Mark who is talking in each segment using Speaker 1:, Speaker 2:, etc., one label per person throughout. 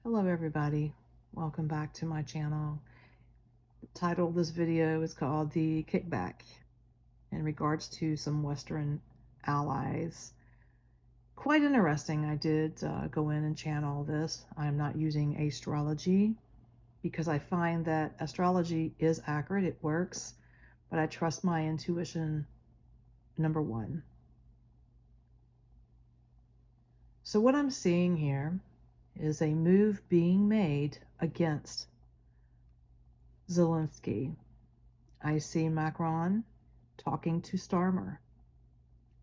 Speaker 1: Hello everybody, welcome back to my channel. The title of this video is called The Kickback in regards to some Western allies. Quite interesting. I did go in and channel this. I'm not using astrology because I find that astrology is accurate, it works, but I trust my intuition, number one. So what I'm seeing here is a move being made against Zelinski. I see Macron talking to Starmer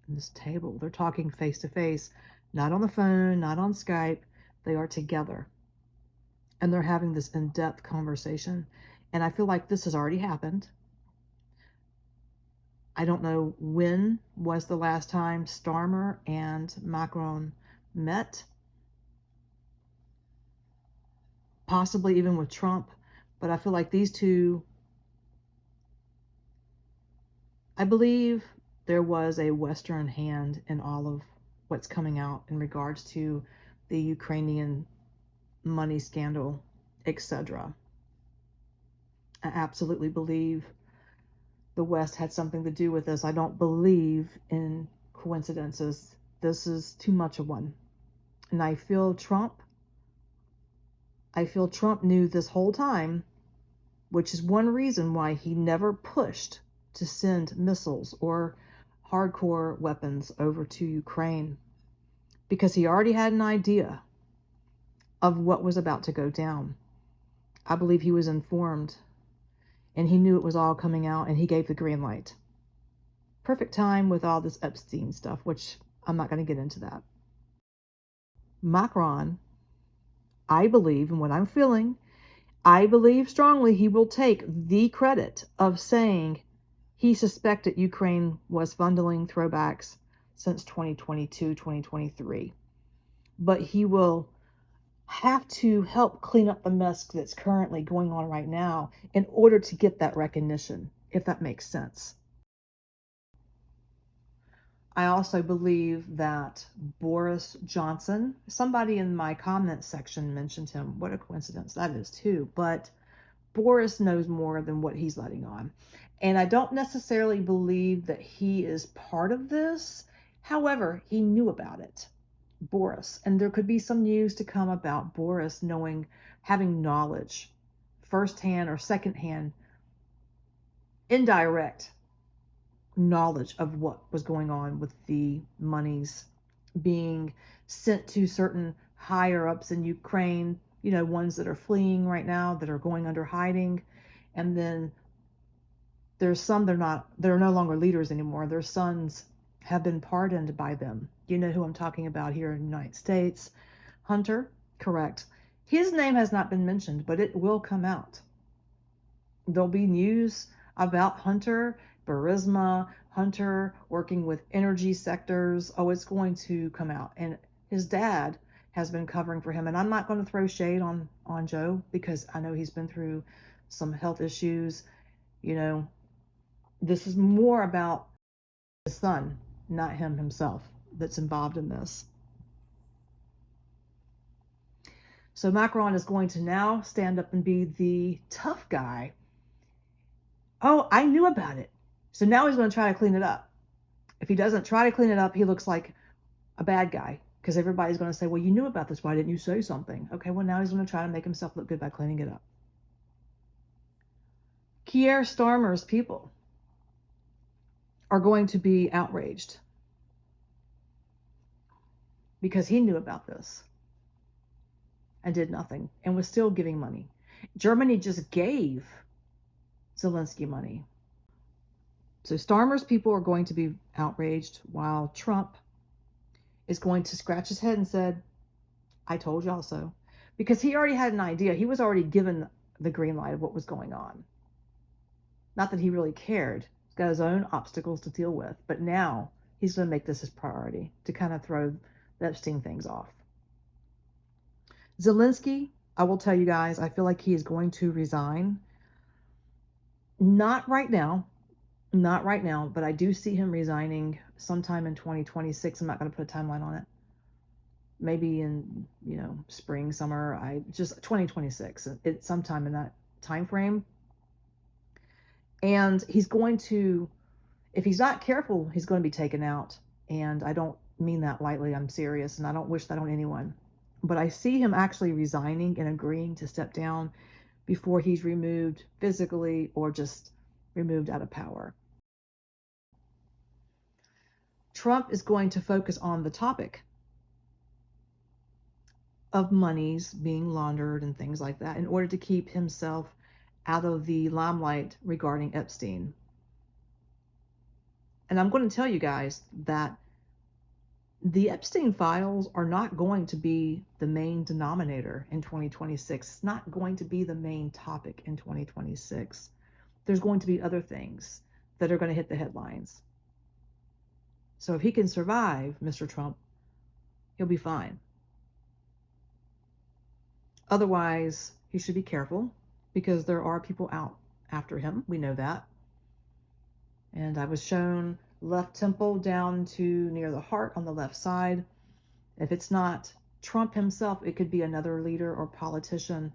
Speaker 1: in this table. They're talking face to face, not on the phone, not on Skype. They are together and they're having this in-depth conversation. And I feel like this has already happened. I don't know when was the last time Starmer and Macron met, possibly even with Trump, but I feel like these two, I believe there was a Western hand in all of what's coming out in regards to the Ukrainian money scandal, etc. I absolutely believe the West had something to do with this. I don't believe in coincidences. This is too much of one. And I feel Trump knew this whole time, which is one reason why he never pushed to send missiles or hardcore weapons over to Ukraine, because he already had an idea of what was about to go down. I believe he was informed and he knew it was all coming out and he gave the green light. Perfect time with all this Epstein stuff, which I'm not going to get into that. Macron, I believe, and what I'm feeling, I believe strongly he will take the credit of saying he suspected Ukraine was funneling throwbacks since 2022, 2023. But he will have to help clean up the mess that's currently going on right now in order to get that recognition, if that makes sense. I also believe that Boris Johnson, somebody in my comment section mentioned him. What a coincidence that is too. But Boris knows more than what he's letting on. And I don't necessarily believe that he is part of this. However, he knew about it, Boris. And there could be some news to come about Boris having knowledge, firsthand or secondhand, indirect knowledge of what was going on with the monies being sent to certain higher ups in Ukraine, ones that are fleeing right now, that are going under hiding. And then there's some they're no longer leaders anymore. Their sons have been pardoned by them. You know who I'm talking about here in the United States. Hunter, correct. His name has not been mentioned, but it will come out. There'll be news about Hunter, Burisma, Hunter working with energy sectors. Oh, it's going to come out. And his dad has been covering for him. And I'm not going to throw shade on Joe, because I know he's been through some health issues. This is more about his son, not him himself, that's involved in this. So Macron is going to now stand up and be the tough guy. Oh, I knew about it. So now he's going to try to clean it up. If he doesn't try to clean it up, he looks like a bad guy, because everybody's going to say, well, you knew about this. Why didn't you say something? Okay, well, now he's going to try to make himself look good by cleaning it up. Keir Starmer's people are going to be outraged because he knew about this and did nothing and was still giving money. Germany just gave Zelensky money. So Starmer's people are going to be outraged, while Trump is going to scratch his head and said, I told y'all so. Because he already had an idea. He was already given the green light of what was going on. Not that he really cared. He's got his own obstacles to deal with. But now he's going to make this his priority to kind of throw the Epstein things off. Zelensky, I will tell you guys, I feel like he is going to resign. Not right now, but I do see him resigning sometime in 2026. I'm not going to put a timeline on it. maybe in, spring, summer, I just 2026, it's sometime in that time frame. And he's going to, if he's not careful, he's going to be taken out. And I don't mean that lightly. I'm serious, and I don't wish that on anyone. But I see him actually resigning and agreeing to step down before he's removed physically or just removed out of power. Trump is going to focus on the topic of monies being laundered and things like that in order to keep himself out of the limelight regarding Epstein. And I'm going to tell you guys that the Epstein files are not going to be the main denominator in 2026. It's not going to be the main topic in 2026. There's going to be other things that are going to hit the headlines. So if he can survive, Mr. Trump, he'll be fine. Otherwise, he should be careful because there are people out after him. We know that. And I was shown left temple down to near the heart on the left side. If it's not Trump himself, it could be another leader or politician.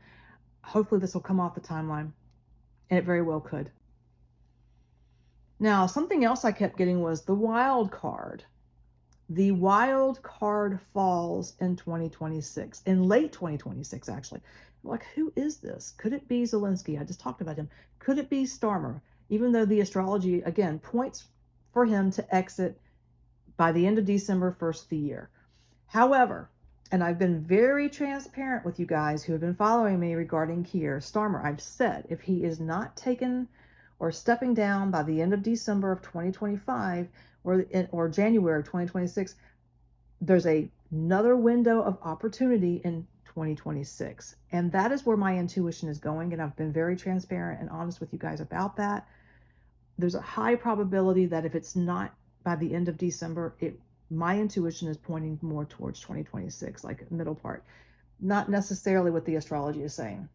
Speaker 1: Hopefully this will come off the timeline, and it very well could. Now, something else I kept getting was the wild card. The wild card falls in 2026, in late 2026, actually. Like, who is this? Could it be Zelinski? I just talked about him. Could it be Starmer? Even though the astrology, again, points for him to exit by the end of December, first of the year. However, and I've been very transparent with you guys who have been following me regarding Keir Starmer. I've said if he is not taken or stepping down by the end of December of 2025 or January of 2026, there's another window of opportunity in 2026. And that is where my intuition is going. And I've been very transparent and honest with you guys about that. There's a high probability that if it's not by the end of December, my intuition is pointing more towards 2026, like middle part, not necessarily what the astrology is saying.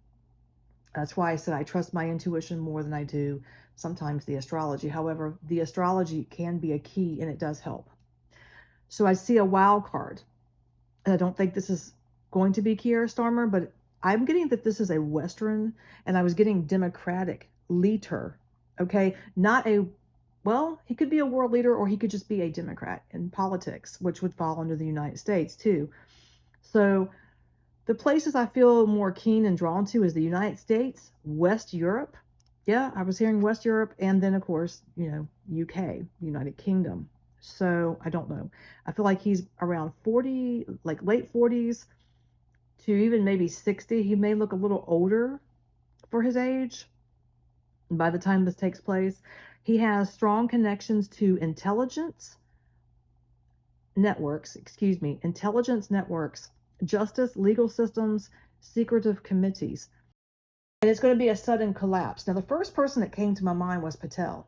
Speaker 1: That's why I said I trust my intuition more than I do sometimes the astrology. However, the astrology can be a key and it does help. So I see a wild card. And I don't think this is going to be Keir Starmer, but I'm getting that this is a Western, and I was getting Democratic leader. Okay, not well, he could be a world leader or he could just be a Democrat in politics, which would fall under the United States too. So the places I feel more keen and drawn to is the United States, West Europe. Yeah, I was hearing West Europe, and then of course, UK, United Kingdom. So I don't know. I feel like he's around 40, like late 40s to even maybe 60. He may look a little older for his age by the time this takes place. He has strong connections to intelligence networks, justice, legal systems, secretive committees. And it's going to be a sudden collapse. Now, the first person that came to my mind was Patel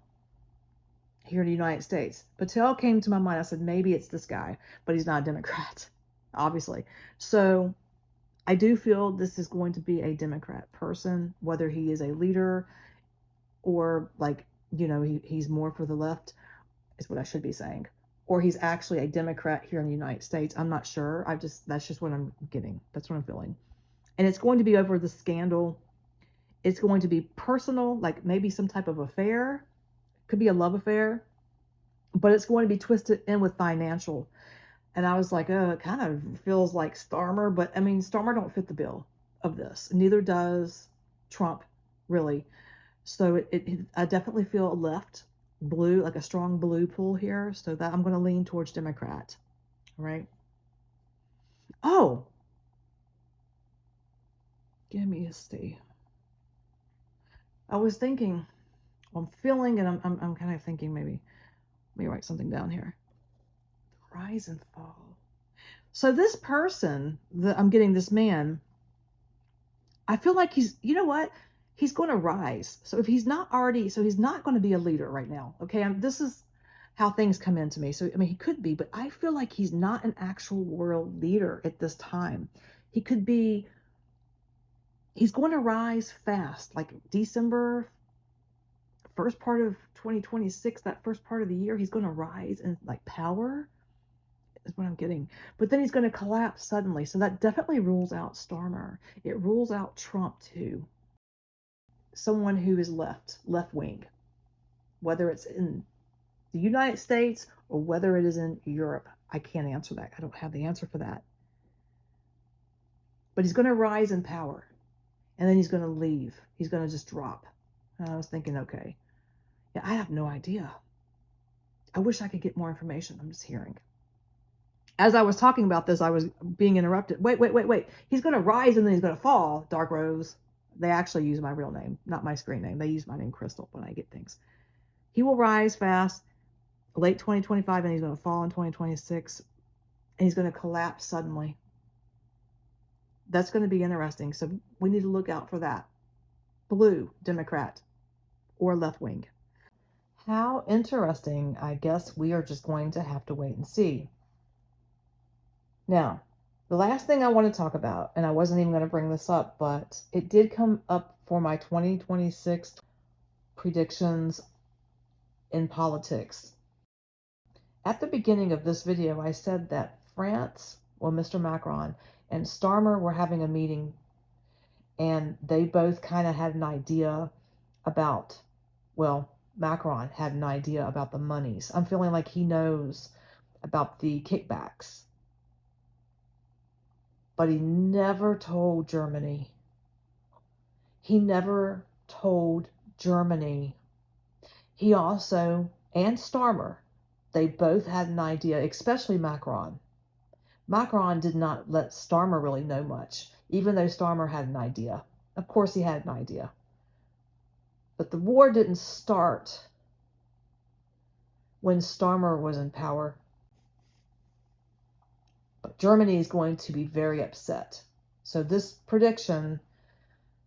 Speaker 1: here in the United States. Patel came to my mind. I said, maybe it's this guy, but he's not a Democrat, obviously. So I do feel this is going to be a Democrat person, whether he is a leader or he's more for the left is what I should be saying, or he's actually a Democrat here in the United States. I'm not sure. That's just what I'm getting. That's what I'm feeling. And it's going to be over the scandal. It's going to be personal, like maybe some type of affair. Could be a love affair, but it's going to be twisted in with financial. And I was like, it kind of feels like Starmer, but I mean, Starmer don't fit the bill of this. Neither does Trump, really. So I definitely feel left blue, like a strong blue pull here. So that I'm going to lean towards Democrat. All right. Oh, give me a see. I was thinking, I'm feeling, and I'm kind of thinking maybe, let me write something down here. Rise and fall. So this person that I'm getting, this man, I feel like he's, you know what? He's going to rise. So if he's not already, so he's not going to be a leader right now. Okay. This is how things come into me. So, I mean, he could be, but I feel like he's not an actual world leader at this time. He could be, he's going to rise fast, like December, first part of 2026, that first part of the year, he's going to rise in like power. is what I'm getting. But then he's going to collapse suddenly. So that definitely rules out Starmer. It rules out Trump too. Someone who is left wing, whether it's in the United States or whether it is in Europe. I can't answer that. I don't have the answer for that. But he's going to rise in power, and then he's going to leave. He's going to just drop. And I was thinking, okay, yeah, I have no idea. I wish I could get more information. I'm just hearing. As I was talking about this, I was being interrupted. Wait. He's going to rise and then he's going to fall, Dark Rose. They actually use my real name, not my screen name. They use my name, Crystal, when I get things. He will rise fast, late 2025, and he's going to fall in 2026. And he's going to collapse suddenly. That's going to be interesting. So we need to look out for that. Blue Democrat or left wing. How interesting. I guess we are just going to have to wait and see. Now, the last thing I want to talk about, and I wasn't even going to bring this up, but it did come up for my 2026 predictions in politics. At the beginning of this video, I said that France, well, Mr. Macron and Starmer were having a meeting, and they both kind of had an idea about, well, Macron had an idea about the monies. I'm feeling like he knows about the kickbacks. But he never told Germany. He never told Germany. He also, and Starmer, they both had an idea, especially Macron. Macron did not let Starmer really know much, even though Starmer had an idea. Of course he had an idea. But the war didn't start when Starmer was in power. But Germany is going to be very upset. So this prediction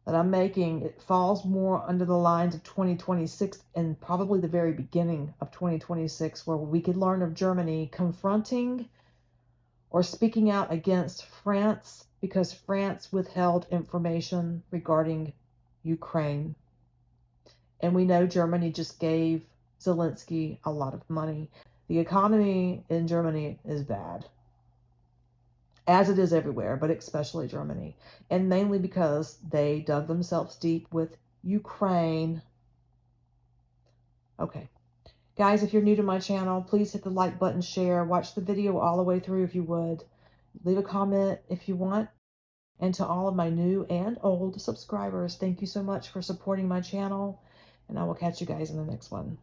Speaker 1: that I'm making, it falls more under the lines of 2026 and probably the very beginning of 2026, where we could learn of Germany confronting or speaking out against France because France withheld information regarding Ukraine. And we know Germany just gave Zelinski a lot of money. The economy in Germany is bad, as it is everywhere, but especially Germany. And mainly because they dug themselves deep with Ukraine. Okay. Guys, if you're new to my channel, please hit the like button, share, watch the video all the way through if you would. Leave a comment if you want. And to all of my new and old subscribers, thank you so much for supporting my channel. And I will catch you guys in the next one.